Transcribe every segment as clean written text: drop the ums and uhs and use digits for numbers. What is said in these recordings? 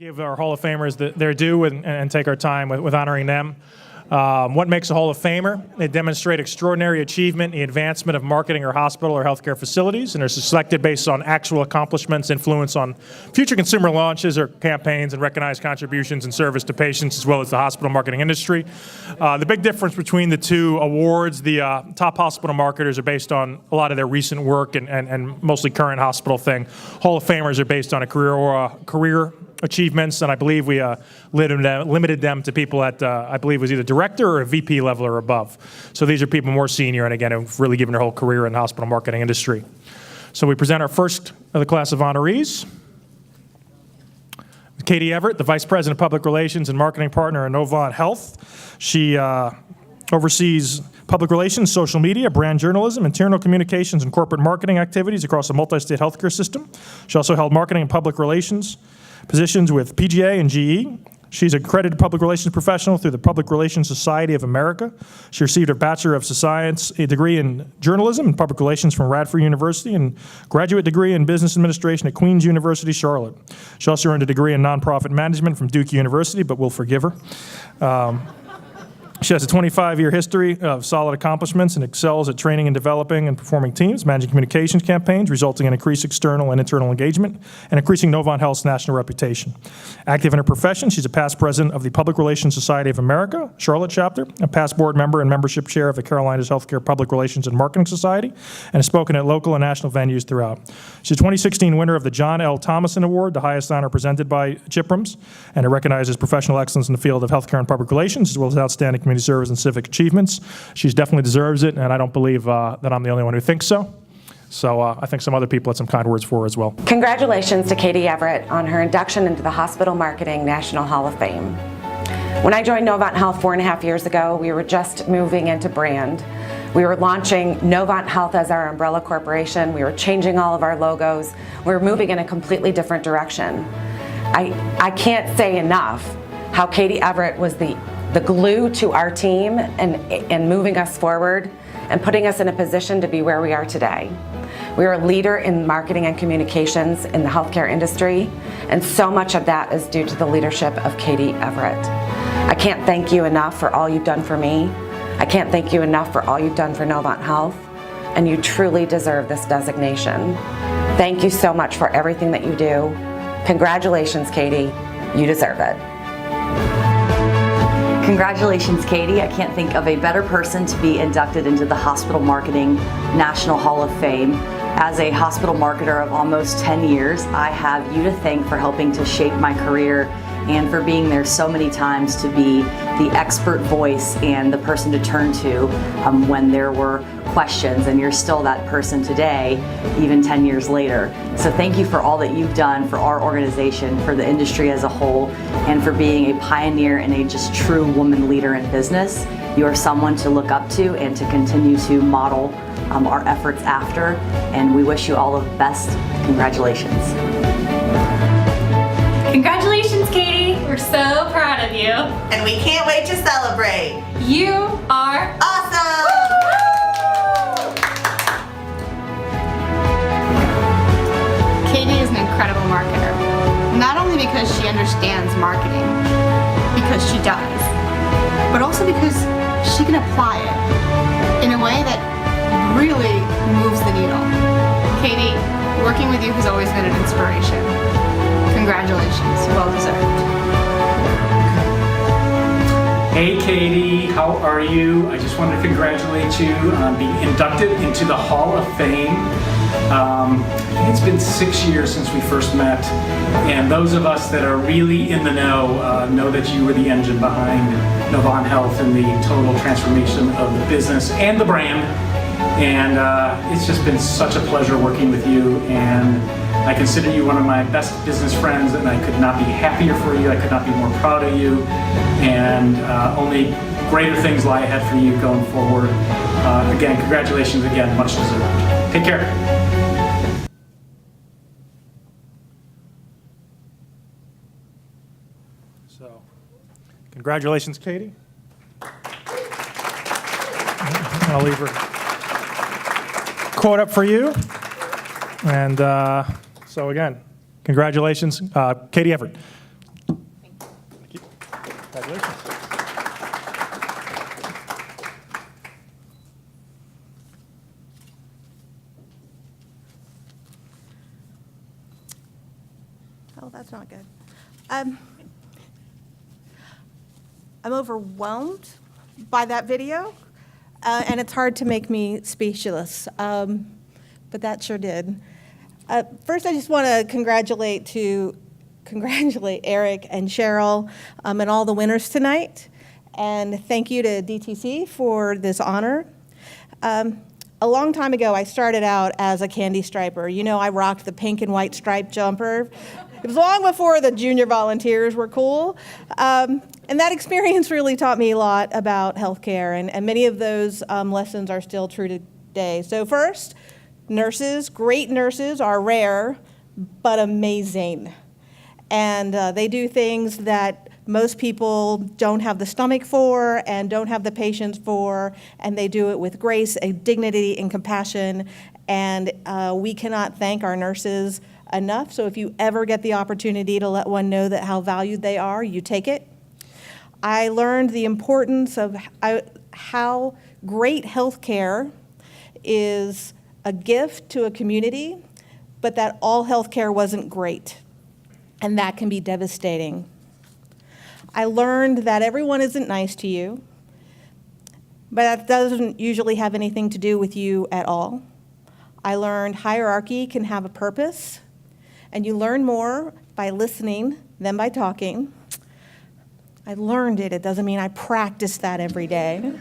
Give our Hall of Famers their due and take our time with honoring them. What makes a Hall of Famer? They demonstrate extraordinary achievement in the advancement of marketing or hospital or healthcare facilities, and are selected based on actual accomplishments, influence on future consumer launches or campaigns, and recognized contributions and service to patients as well as the hospital marketing industry. The big difference between the two awards, the top hospital marketers are based on a lot of their recent work and mostly current hospital thing. Hall of Famers are based on a career achievements, and I believe we limited them to people at, I believe was either director or a VP level or above. So these are people more senior, and again, have really given their whole career in the hospital marketing industry. So we present our first of the class of honorees. Katie Everett, the Vice President of Public Relations and Marketing Partner at Novant Health. She oversees public relations, social media, brand journalism, internal communications, and corporate marketing activities across a multi-state healthcare system. She also held marketing and public relations positions with PGA and GE. She's an accredited public relations professional through the Public Relations Society of America. She received her Bachelor of Science, a degree in journalism and public relations from Radford University, and graduate degree in business administration at Queen's University, Charlotte. She also earned a degree in nonprofit management from Duke University, but we'll forgive her. She has a 25-year history of solid accomplishments and excels at training and developing and performing teams, managing communications campaigns, resulting in increased external and internal engagement, and increasing Novant Health's national reputation. Active in her profession, she's a past president of the Public Relations Society of America, Charlotte chapter, a past board member and membership chair of the Carolinas Healthcare Public Relations and Marketing Society, and has spoken at local and national venues throughout. She's a 2016 winner of the John L. Thomason Award, the highest honor presented by Chiprams, and it recognizes professional excellence in the field of healthcare and public relations, as well as outstanding community service and civic achievements. She definitely deserves it, and I don't believe that I'm the only one who thinks so. So I think some other people had some kind words for her as well. Congratulations to Katie Everett on her induction into the Hospital Marketing National Hall of Fame. When I joined Novant Health 4.5 years ago, we were just moving into brand. We were launching Novant Health as our umbrella corporation. We were changing all of our logos. We were moving in a completely different direction. I can't say enough how Katie Everett was the glue to our team and moving us forward and putting us in a position to be where we are today. We are a leader in marketing and communications in the healthcare industry, and so much of that is due to the leadership of Katie Everett. I can't thank you enough for all you've done for me. I can't thank you enough for all you've done for Novant Health, and you truly deserve this designation. Thank you so much for everything that you do. Congratulations, Katie. You deserve it. Congratulations, Katie. I can't think of a better person to be inducted into the Hospital Marketing National Hall of Fame. As a hospital marketer of almost 10 years, I have you to thank for helping to shape my career and for being there so many times to be the expert voice and the person to turn to when there were questions, and you're still that person today, even 10 years later. So thank you for all that you've done for our organization, for the industry as a whole, and for being a pioneer and a just true woman leader in business. You are someone to look up to and to continue to model our efforts after, and we wish you all of the best. Congratulations. Congratulations, Katie. We're so proud of you. And we can't wait to celebrate. You are awesome! Katie is an incredible marketer. Not only because she understands marketing, because she does, but also because she can apply it in a way that really moves the needle. Katie, working with you has always been an inspiration. Congratulations, well deserved. Hey Katie, how are you? I just wanted to congratulate you on being inducted into the Hall of Fame. I think it's been 6 years since we first met, and those of us that are really in the know that you were the engine behind Novant Health and the total transformation of the business and the brand. And it's just been such a pleasure working with you, and I consider you one of my best business friends, and I could not be happier for you. I could not be more proud of you, and only greater things lie ahead for you going forward. Again, congratulations again, much deserved. Take care. So, congratulations, Katie. I'll leave her quote up for you. And so again, congratulations, Katie Everett. Oh, that's not good. I'm overwhelmed by that video, and it's hard to make me speechless, but that sure did. First, I just want to congratulate Eric and Cheryl and all the winners tonight, and thank you to DTC for this honor. A long time ago, I started out as a candy striper. You know, I rocked the pink and white striped jumper. It was long before the junior volunteers were cool. And that experience really taught me a lot about healthcare, and many of those lessons are still true today. So first, nurses, great nurses are rare, but amazing. And they do things that most people don't have the stomach for and don't have the patience for, and they do it with grace, dignity, and compassion. And we cannot thank our nurses enough. So if you ever get the opportunity to let one know that how valued they are, you take it. I learned the importance of how great healthcare is a gift to a community, but that all healthcare wasn't great, and that can be devastating. I learned that everyone isn't nice to you, but that doesn't usually have anything to do with you at all. I learned hierarchy can have a purpose, and you learn more by listening than by talking. I learned it. It doesn't mean I practice that every day.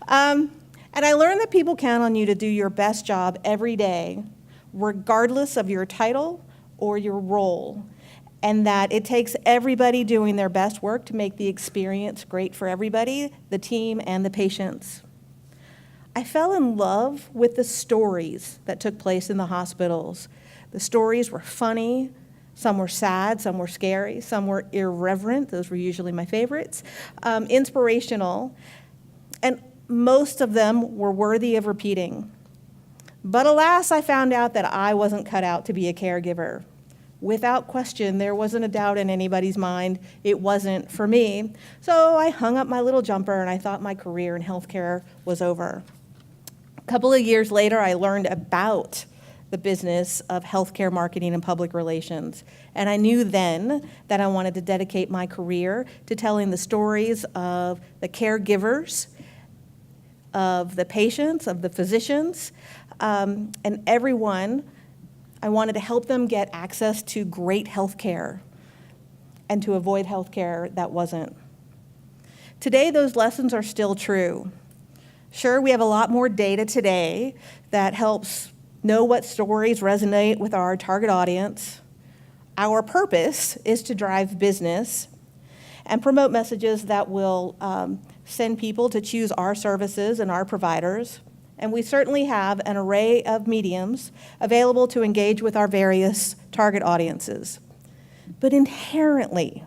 And I learned that people count on you to do your best job every day, regardless of your title or your role, and that it takes everybody doing their best work to make the experience great for everybody, the team and the patients. I fell in love with the stories that took place in the hospitals. The stories were funny, some were sad, some were scary, some were irreverent, those were usually my favorites, inspirational, and most of them were worthy of repeating. But alas, I found out that I wasn't cut out to be a caregiver. Without question, there wasn't a doubt in anybody's mind, it wasn't for me. So I hung up my little jumper and I thought my career in healthcare was over. A couple of years later, I learned about the business of healthcare marketing and public relations. And I knew then that I wanted to dedicate my career to telling the stories of the caregivers, of the patients, of the physicians, and everyone. I wanted to help them get access to great health care and to avoid health care that wasn't. Today, those lessons are still true. Sure, we have a lot more data today that helps know what stories resonate with our target audience. Our purpose is to drive business and promote messages that will send people to choose our services and our providers. And we certainly have an array of mediums available to engage with our various target audiences. But inherently,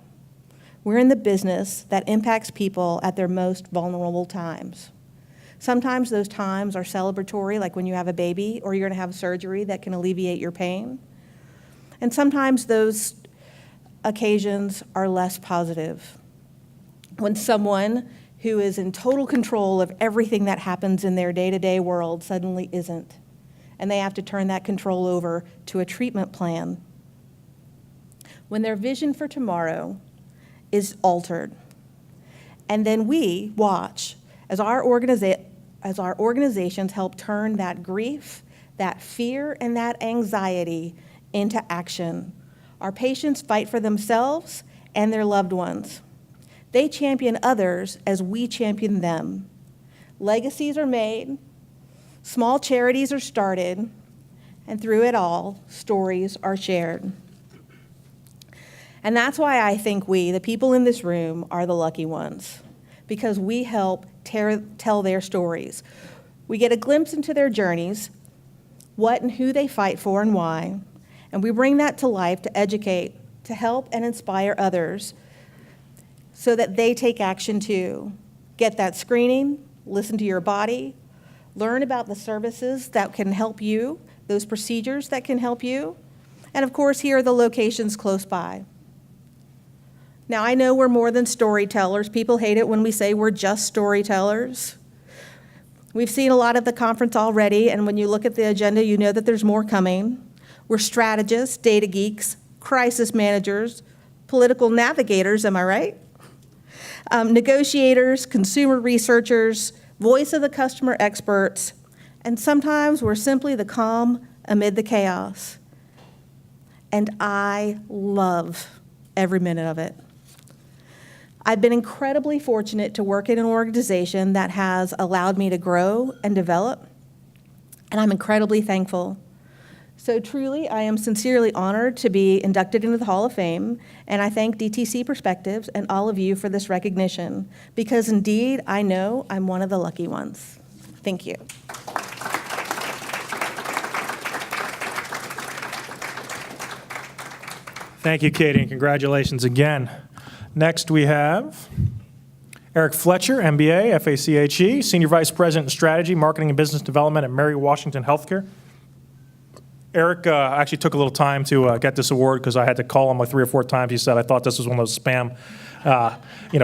we're in the business that impacts people at their most vulnerable times. Sometimes those times are celebratory, like when you have a baby or you're going to have surgery that can alleviate your pain. And sometimes those occasions are less positive. When someone who is in total control of everything that happens in their day-to-day world suddenly isn't, and they have to turn that control over to a treatment plan. When their vision for tomorrow is altered, and then we watch as our organizations help turn that grief, that fear, and that anxiety into action. Our patients fight for themselves and their loved ones. They champion others as we champion them. Legacies are made, small charities are started, and through it all, stories are shared. And that's why I think we, the people in this room, are the lucky ones, because we help tell their stories. We get a glimpse into their journeys, what and who they fight for and why, and we bring that to life to educate, to help and inspire others so that they take action too. Get that screening, listen to your body, learn about the services that can help you, those procedures that can help you, and of course, here are the locations close by. Now, I know we're more than storytellers. People hate it when we say we're just storytellers. We've seen a lot of the conference already, and when you look at the agenda, you know that there's more coming. We're strategists, data geeks, crisis managers, political navigators, am I right? Negotiators, consumer researchers, voice of the customer experts, and sometimes we're simply the calm amid the chaos. And I love every minute of it. I've been incredibly fortunate to work in an organization that has allowed me to grow and develop, and I'm incredibly thankful. So truly, I am sincerely honored to be inducted into the Hall of Fame, and I thank DTC Perspectives and all of you for this recognition, because indeed, I know I'm one of the lucky ones. Thank you. Thank you, Katie, and congratulations again. Next, we have Eric Fletcher, MBA, FACHE, Senior Vice President in Strategy, Marketing and Business Development at Mary Washington Healthcare. Eric actually took a little time to get this award because I had to call him like 3 or 4 times. He said, I thought this was one of those spam,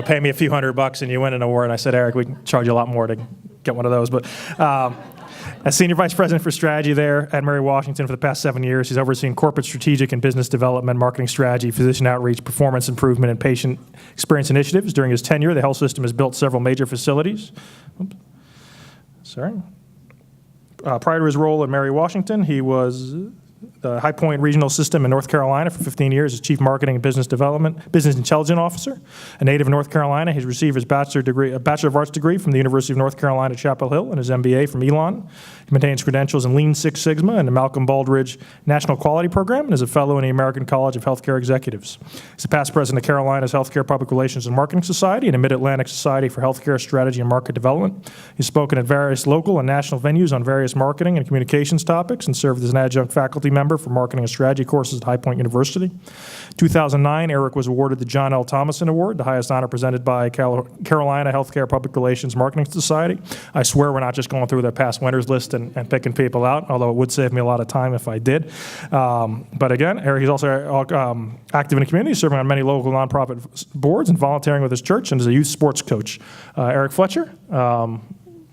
pay me a few $100 and you win an award. And I said, Eric, we can charge you a lot more to get one of those. But as Senior Vice President for Strategy there at Mary Washington for the past 7 years, he's overseen corporate strategic and business development, marketing strategy, physician outreach, performance improvement, and patient experience initiatives. During his tenure, the health system has built several major facilities. Prior to his role at Mary Washington, he was the High Point Regional System in North Carolina for 15 years as Chief Marketing and Business Intelligence Officer. A native of North Carolina, he's received his Bachelor of Arts degree from the University of North Carolina, Chapel Hill, and his MBA from Elon. He maintains credentials in Lean Six Sigma and the Malcolm Baldrige National Quality Program, and is a fellow in the American College of Healthcare Executives. He's a past president of Carolina's Healthcare Public Relations and Marketing Society and the Mid-Atlantic Society for Healthcare Strategy and Market Development. He's spoken at various local and national venues on various marketing and communications topics and served as an adjunct faculty member for marketing and strategy courses at High Point University. 2009, Eric was awarded the John L. Thomason Award, the highest honor presented by Carolina Healthcare Public Relations Marketing Society. I swear we're not just going through the past winners list and picking people out, although it would save me a lot of time if I did. But again, Eric is also active in the community, serving on many local nonprofit boards and volunteering with his church, and is a youth sports coach. Eric Fletcher,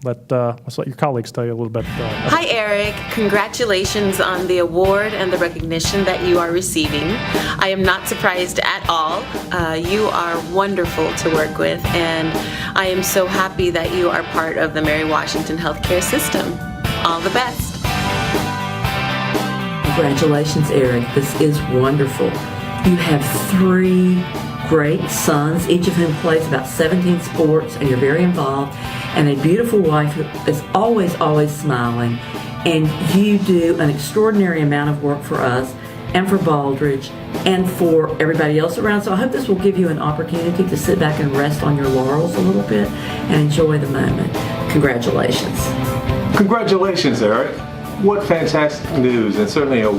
let's let your colleagues tell you a little bit. Hi, Eric. Congratulations on the award and the recognition that you are receiving. I am not surprised at all. You are wonderful to work with, and I am so happy that you are part of the Mary Washington Healthcare System. All the best. Congratulations, Eric. This is wonderful. You have 3 great sons, each of whom plays about 17 sports, and you're very involved, and a beautiful wife who is always, always smiling. And you do an extraordinary amount of work for us and for Baldrige and for everybody else around. So I hope this will give you an opportunity to sit back and rest on your laurels a little bit and enjoy the moment. Congratulations. Congratulations, Eric. What fantastic news, and certainly a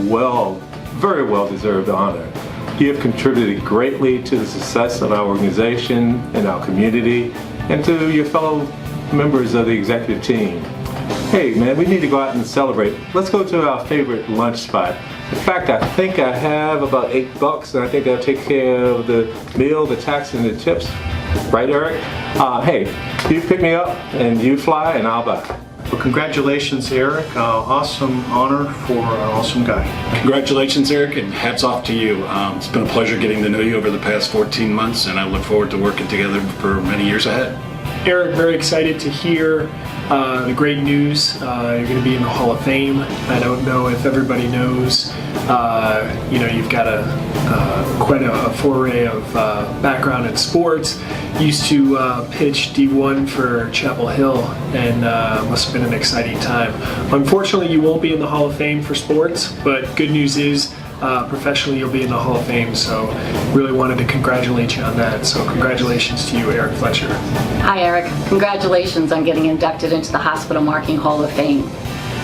very well-deserved honor. You have contributed greatly to the success of our organization and our community, and to your fellow members of the executive team. Hey man, we need to go out and celebrate. Let's go to our favorite lunch spot. In fact, I think I have about $8, and I think that'll take care of the meal, the tax, and the tips. Right, Eric? Hey, you pick me up, and you fly, and I'll buy. Well, congratulations, Eric. Awesome honor for an awesome guy. Congratulations, Eric, and hats off to you. It's been a pleasure getting to know you over the past 14 months, and I look forward to working together for many years ahead. Eric, very excited to hear the great news. You're going to be in the Hall of Fame. I don't know if everybody knows, you've got quite a foray of background in sports. Used to pitch D1 for Chapel Hill, and must have been an exciting time. Unfortunately, you won't be in the Hall of Fame for sports, but good news is professionally you'll be in the Hall of Fame, so really wanted to congratulate you on that. So congratulations to you, Eric Fletcher. Hi, Eric. Congratulations on getting inducted into the Hospital Marketing Hall of Fame.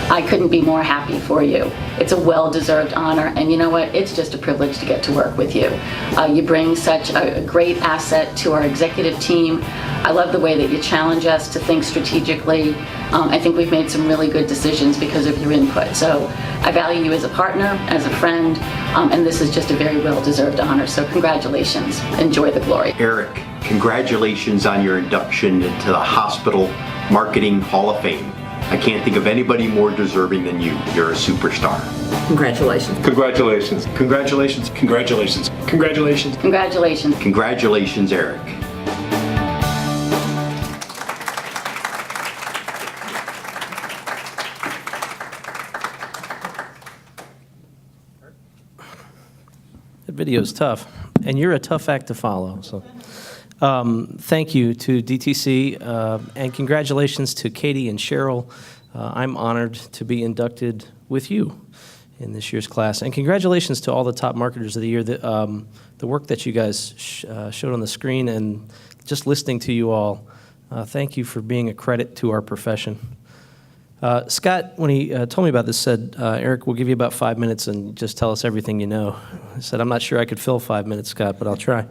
I couldn't be more happy for you. It's a well-deserved honor, and you know what? It's just a privilege to get to work with you. You bring such a great asset to our executive team. I love the way that you challenge us to think strategically. I think we've made some really good decisions because of your input. So I value you as a partner, as a friend, and this is just a very well-deserved honor. So congratulations. Enjoy the glory. Eric, congratulations on your induction into the Hospital Marketing Hall of Fame. I can't think of anybody more deserving than you. You're a superstar. Congratulations. Congratulations. Congratulations. Congratulations. Congratulations. Congratulations. Congratulations, Eric. That video is tough, and you're a tough act to follow. So, thank you to DTC, and congratulations to Katie and Cheryl. I'm honored to be inducted with you in this year's class, and congratulations to all the top marketers of the year. The work that you guys showed on the screen, and just listening to you all, thank you for being a credit to our profession. Scott, when he told me about this, said, Eric, we'll give you about 5 minutes and just tell us everything you know. I said, I'm not sure I could fill 5 minutes, Scott, but I'll try.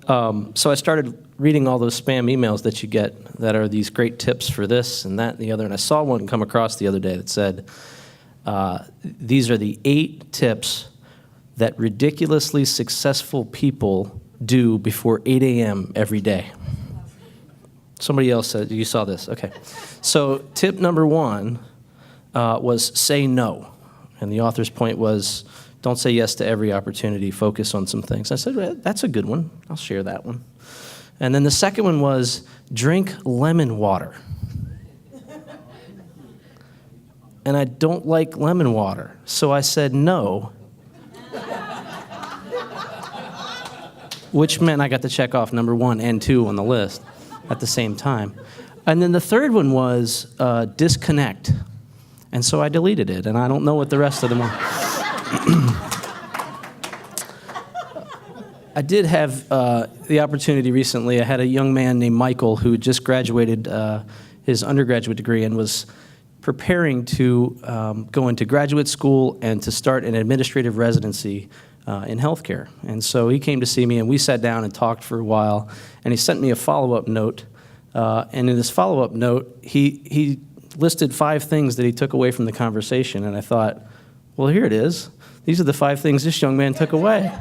So I started reading all those spam emails that you get that are these great tips for this and that and the other, and I saw one come across the other day that said, these are the 8 tips that ridiculously successful people do before 8 a.m. every day. Somebody else said, you saw this, okay. So tip number 1 was say no. And the author's point was, don't say yes to every opportunity, focus on some things. I said, well, that's a good one, I'll share that one. And then the second one was, drink lemon water. And I don't like lemon water, so I said no. Which meant I got to check off number 1 and 2 on the list at the same time. And then the third one was disconnect. And so I deleted it, and I don't know what the rest of them were. I did have the opportunity recently. I had a young man named Michael who had just graduated his undergraduate degree and was preparing to go into graduate school and to start an administrative residency in healthcare. And so he came to see me, and we sat down and talked for a while, and he sent me a follow-up note. And in this follow-up note, he listed 5 things that he took away from the conversation, and I thought, well, here it is. These are the 5 things this young man took away.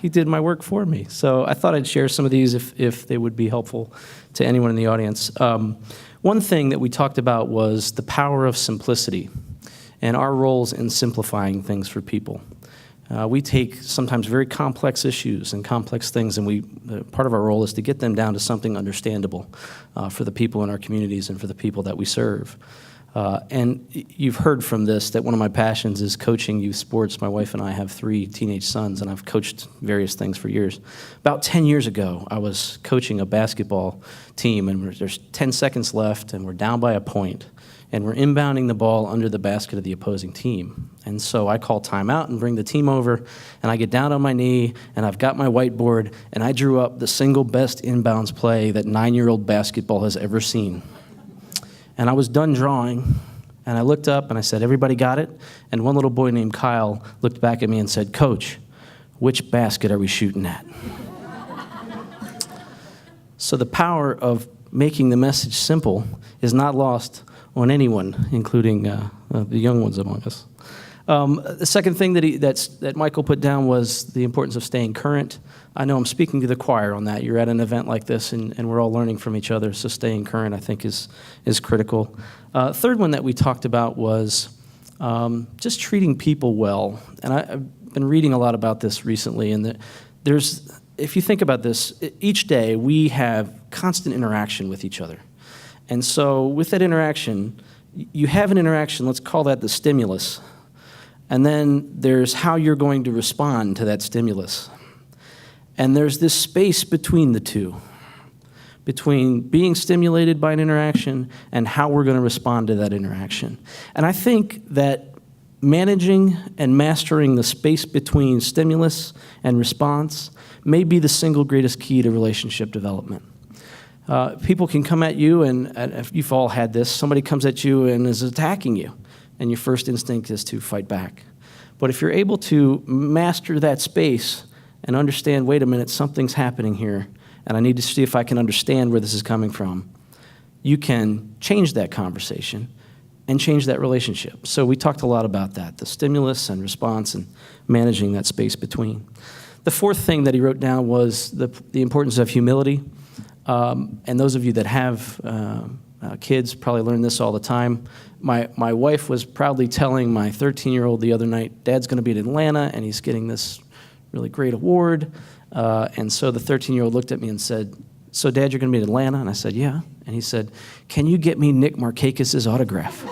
He did my work for me. So I thought I'd share some of these if they would be helpful to anyone in the audience. One thing that we talked about was the power of simplicity and our roles in simplifying things for people. We take sometimes very complex issues and complex things, and part of our role is to get them down to something understandable for the people in our communities and for the people that we serve. And you've heard from this that one of my passions is coaching youth sports. My wife and I have 3 teenage sons, and I've coached various things for years. About 10 years ago, I was coaching a basketball team, and there's 10 seconds left, and we're down by a point, and we're inbounding the ball under the basket of the opposing team. And so I call timeout and bring the team over, and I get down on my knee, and I've got my whiteboard, and I drew up the single best inbounds play that 9-year-old basketball has ever seen. And I was done drawing, and I looked up and I said, everybody got it? And one little boy named Kyle looked back at me and said, Coach, which basket are we shooting at? So the power of making the message simple is not lost on anyone, including the young ones among us. The second thing that Michael put down was the importance of staying current. I know I'm speaking to the choir on that. You're at an event like this, and we're all learning from each other, so staying current, I think, is critical. Third one that we talked about was just treating people well. And I've been reading a lot about this recently, and if you think about this, each day we have constant interaction with each other. And so with that interaction, you have an interaction, let's call that the stimulus. And then there's how you're going to respond to that stimulus. And there's this space between the two, between being stimulated by an interaction and how we're going to respond to that interaction. And I think that managing and mastering the space between stimulus and response may be the single greatest key to relationship development. People can come at you, and you've all had this, somebody comes at you and is attacking you, and your first instinct is to fight back. But if you're able to master that space and understand, wait a minute, something's happening here, and I need to see if I can understand where this is coming from, you can change that conversation and change that relationship. So we talked a lot about that, the stimulus and response and managing that space between. The fourth thing that he wrote down was the importance of humility. And those of you that have Kids probably learn this all the time. My wife was proudly telling my 13-year-old the other night, Dad's going to be in Atlanta, and he's getting this really great award. And so the 13-year-old looked at me and said, so Dad, you're going to be in Atlanta? And I said, yeah. And he said, can you get me Nick Markakis' autograph?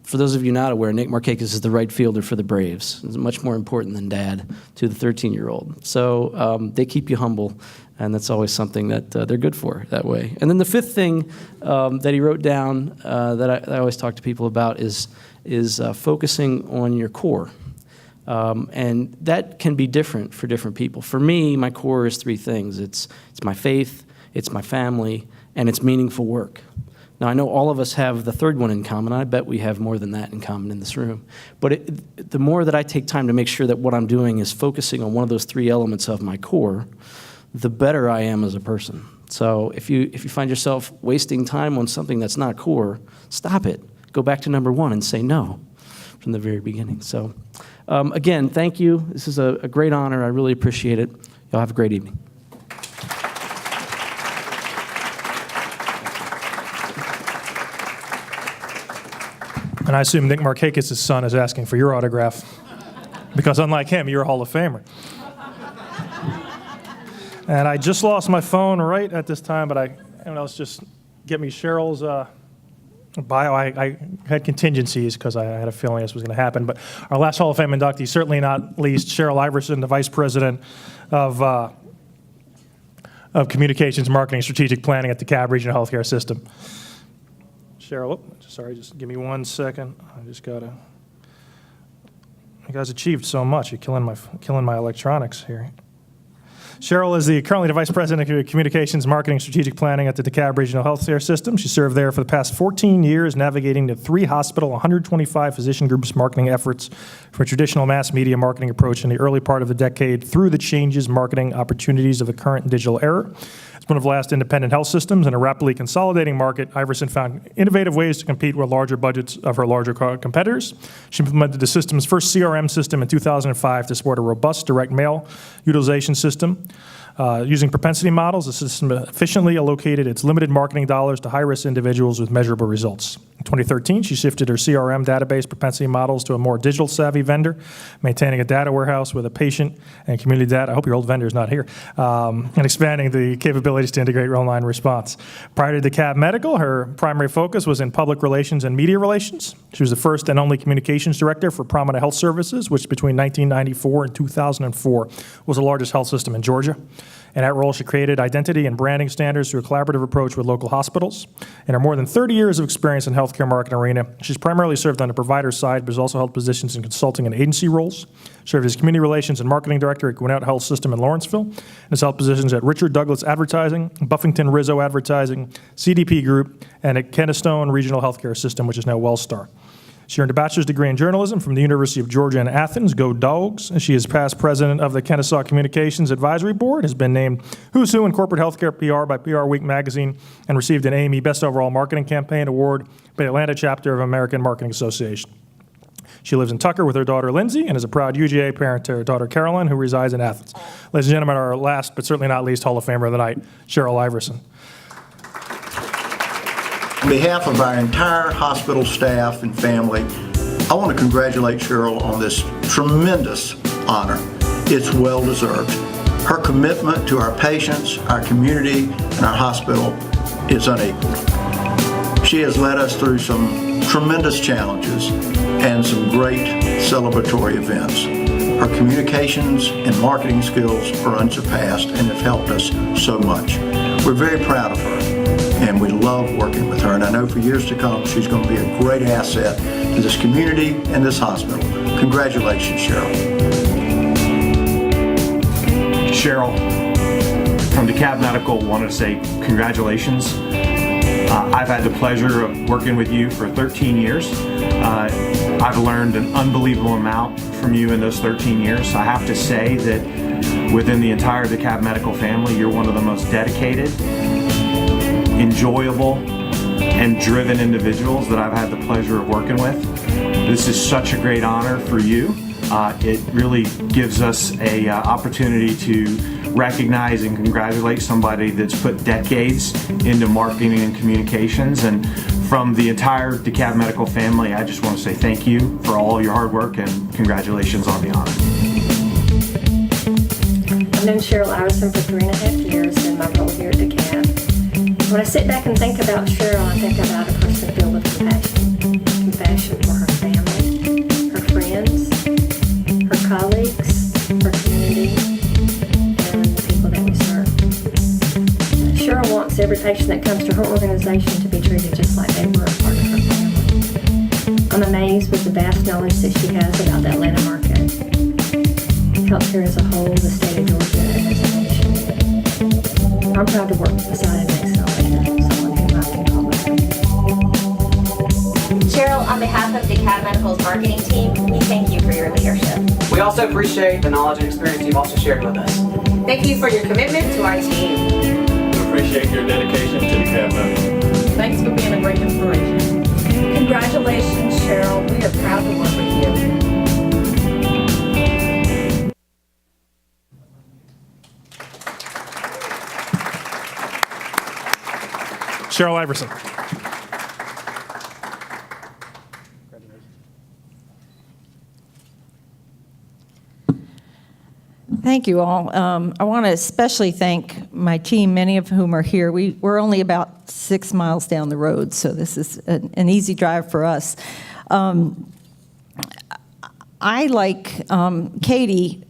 For those of you not aware, Nick Markakis is the right fielder for the Braves. He's much more important than Dad to the 13-year-old. So they keep you humble, and that's always something that they're good for that way. And then the fifth thing that he wrote down that I always talk to people about is focusing on your core. And that can be different for different people. For me, my core is three things. It's my faith, it's my family, and it's meaningful work. Now, I know all of us have the third one in common. I bet we have more than that in common in this room. But the more that I take time to make sure that what I'm doing is focusing on one of those three elements of my core, the better I am as a person. So if you find yourself wasting time on something that's not core, stop it. Go back to number one and say no from the very beginning. So again, thank you. This is a great honor. I really appreciate it. Y'all have a great evening. And I assume Nick Markakis' son is asking for your autograph because unlike him, you're a Hall of Famer. And I just lost my phone right at this time, but let's just get me Cheryl's bio. I had contingencies because I had a feeling this was going to happen. But our last Hall of Fame inductee, certainly not least, Cheryl Iverson, the Vice President of Communications, Marketing, and Strategic Planning at the DeKalb Regional Healthcare System. Cheryl, sorry, just give me 1 second. I just gotta. You guys achieved so much. You're killing my electronics here. Cheryl is currently the Vice President of Communications, Marketing, and Strategic Planning at the DeKalb Regional Healthcare System. She served there for the past 14 years, navigating the 3-hospital, 125 physician groups marketing efforts from a traditional mass media marketing approach in the early part of the decade through the changes, marketing opportunities of the current digital era. As one of the last independent health systems in a rapidly consolidating market, Iverson found innovative ways to compete with larger budgets of her larger competitors. She implemented the system's first CRM system in 2005 to support a robust direct mail utilization system. Using propensity models, the system efficiently allocated its limited marketing dollars to high-risk individuals with measurable results. In 2013, she shifted her CRM database propensity models to a more digital-savvy vendor, maintaining a data warehouse with a patient and community data. I hope your old vendor is not here. And expanding the capabilities to integrate online response. Prior to DeKalb Medical, her primary focus was in public relations and media relations. She was the first and only communications director for Prominent Health Services, which between 1994 and 2004 was the largest health system in Georgia. In that role, she created identity and branding standards through a collaborative approach with local hospitals. In her more than 30 years of experience in the healthcare marketing arena, she's primarily served on the provider side, but has also held positions in consulting and agency roles. Served as community relations and marketing director at Gwinnett Health System in Lawrenceville, and has held positions at Richard Douglas Advertising, Buffington Rizzo Advertising, CDP Group, and at Kennestone Regional Healthcare System, which is now Wellstar. She earned a bachelor's degree in journalism from the University of Georgia in Athens, Go Dogs. She is past president of the Kennesaw Communications Advisory Board, has been named Who's Who in Corporate Healthcare PR by PR Week magazine, and received an AME Best Overall Marketing Campaign Award by the Atlanta chapter of American Marketing Association. She lives in Tucker with her daughter Lindsay and is a proud UGA parent to her daughter Caroline, who resides in Athens. Ladies and gentlemen, our last but certainly not least Hall of Famer of the night, Cheryl Iverson. On behalf of our entire hospital staff and family, I want to congratulate Cheryl on this tremendous honor. It's well deserved. Her commitment to our patients, our community, and our hospital is unequaled. She has led us through some tremendous challenges and some great celebratory events. Her communications and marketing skills are unsurpassed and have helped us so much. We're very proud of her, and we love working with her, and I know for years to come she's going to be a great asset to this community and this hospital. Congratulations, Cheryl. Cheryl, from DeKalb Medical, wanted to say congratulations. I've had the pleasure of working with you for 13 years. I've learned an unbelievable amount from you in those 13 years. I have to say that within the entire DeKalb Medical family, you're one of the most dedicated, enjoyable, and driven individuals that I've had the pleasure of working with. This is such a great honor for you. It really gives us an opportunity to recognize and congratulate somebody that's put decades into marketing and communications. And from the entire DeKalb Medical family, I just want to say thank you for all your hard work and congratulations on the honor. I've known Cheryl Iverson for 3.5 years in my role here at DeKalb. When I sit back and think about Cheryl, I think about a person filled with compassion. Compassion for her family, her friends, her colleagues, her community, and the people that we serve. Cheryl wants every patient that comes to her organization to be treated just like they were a part of her family. I'm amazed with the vast knowledge that she has about the Atlanta market, healthcare as a whole, the state of Georgia, and as a nation. I'm proud to work beside an excellent leader, someone who I can call my friend. Cheryl, on behalf of DeKalb Medical's marketing team, we thank you for your leadership. We also appreciate the knowledge and experience you've also shared with us. Thank you for your commitment to our team. We appreciate your dedication to DeKalb Medical. Thanks for being a great inspiration. Congratulations, Cheryl. We are proud to work with you. Cheryl Iverson. Thank you all. I want to especially thank my team, many of whom are here. We're only about 6 miles down the road, so this is an easy drive for us. I, like Katie,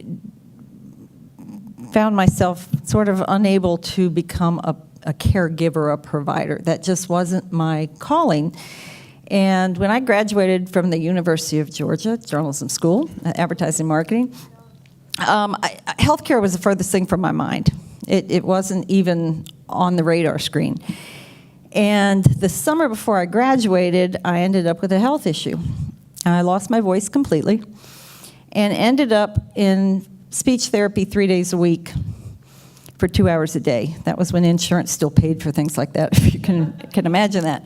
found myself sort of unable to become a caregiver, a provider. That just wasn't my calling. And when I graduated from the University of Georgia Journalism School, advertising marketing, healthcare was the furthest thing from my mind. It wasn't even on the radar screen. And the summer before I graduated, I ended up with a health issue. I lost my voice completely and ended up in speech therapy 3 days a week for 2 hours a day. That was when insurance still paid for things like that, if you can imagine that.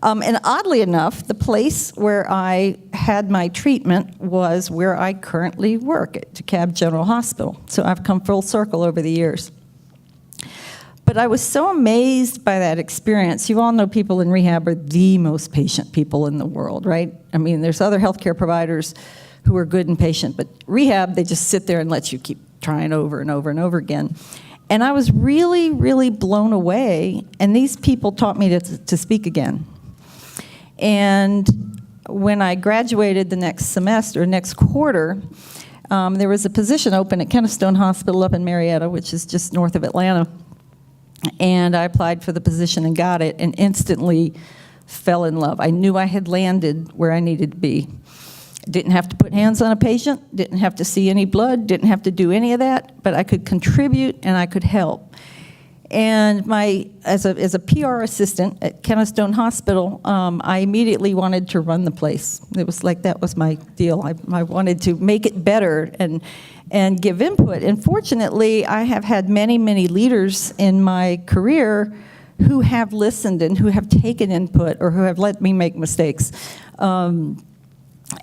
And oddly enough, the place where I had my treatment was where I currently work at DeKalb General Hospital. So I've come full circle over the years. But I was so amazed by that experience. You all know people in rehab are the most patient people in the world, right? I mean, there's other healthcare providers who are good and patient, but rehab, they just sit there and let you keep trying over and over and over again. And I was really, really blown away, and these people taught me to speak again. And when I graduated the next quarter, there was a position open at Kennestone Hospital up in Marietta, which is just north of Atlanta. And I applied for the position and got it, and instantly fell in love. I knew I had landed where I needed to be. Didn't have to put hands on a patient, didn't have to see any blood, didn't have to do any of that, but I could contribute and I could help. And as a PR assistant at Kennestone Hospital, I immediately wanted to run the place. It was like that was my deal. I wanted to make it better and give input. And fortunately, I have had many, many leaders in my career who have listened and who have taken input or who have let me make mistakes.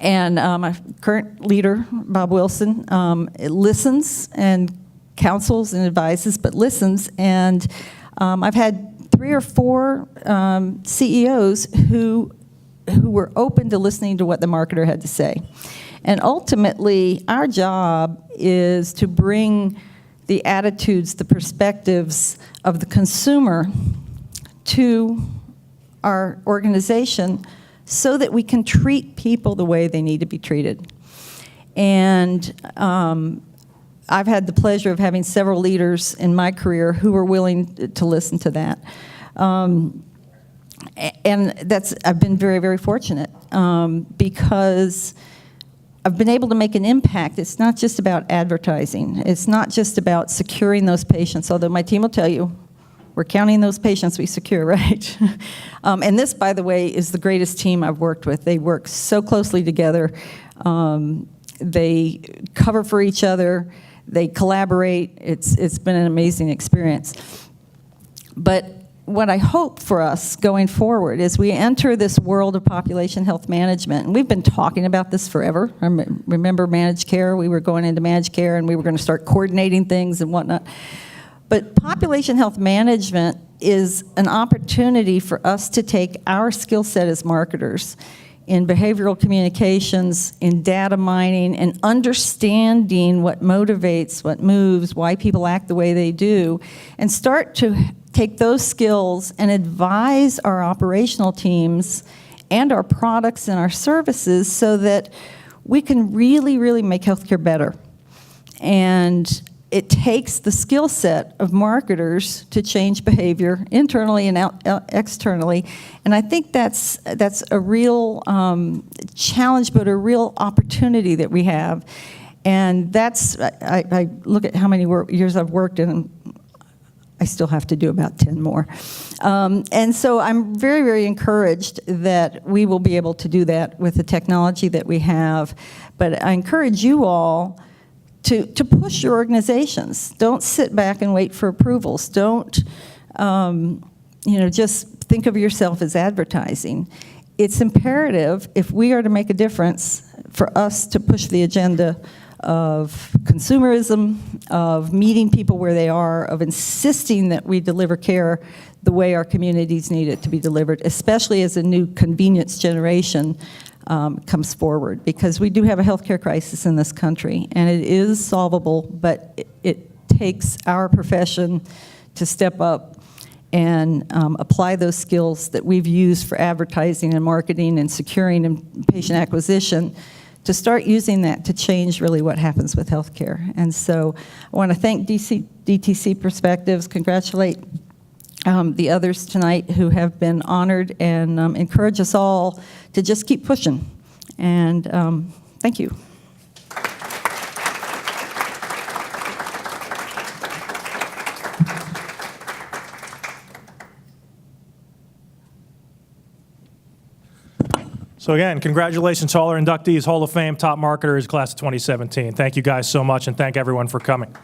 And my current leader, Bob Wilson, listens and counsels and advises, but listens. And I've had 3 or 4 CEOs who were open to listening to what the marketer had to say. And ultimately, our job is to bring the attitudes, the perspectives of the consumer to our organization so that we can treat people the way they need to be treated. And I've had the pleasure of having several leaders in my career who were willing to listen to that. And I've been very, very fortunate because I've been able to make an impact. It's not just about advertising. It's not just about securing those patients, although my team will tell you, we're counting those patients we secure, right? And this, by the way, is the greatest team I've worked with. They work so closely together. They cover for each other. They collaborate. It's been an amazing experience. But what I hope for us going forward is we enter this world of population health management, and we've been talking about this forever. Remember managed care? We were going into managed care, and we were going to start coordinating things and whatnot. But population health management is an opportunity for us to take our skill set as marketers in behavioral communications, in data mining, and understanding what motivates, what moves, why people act the way they do, and start to take those skills and advise our operational teams and our products and our services so that we can really, really make healthcare better. And it takes the skill set of marketers to change behavior internally and externally. And I think that's a real challenge, but a real opportunity that we have. And that's, I look at how many years I've worked in, and I still have to do about 10 more. And so I'm very, very encouraged that we will be able to do that with the technology that we have. But I encourage you all to push your organizations. Don't sit back and wait for approvals. Don't, just think of yourself as advertising. It's imperative, if we are to make a difference, for us to push the agenda of consumerism, of meeting people where they are, of insisting that we deliver care the way our communities need it to be delivered, especially as a new convenience generation comes forward, because we do have a healthcare crisis in this country, and it is solvable, but it takes our profession to step up and apply those skills that we've used for advertising and marketing and securing and patient acquisition, to start using that to change really what happens with healthcare. And so I want to thank DTC Perspectives, congratulate the others tonight who have been honored, and encourage us all to just keep pushing. And thank you. So again, congratulations to all our inductees, Hall of Fame, top marketers, class of 2017. Thank you guys so much, and thank everyone for coming.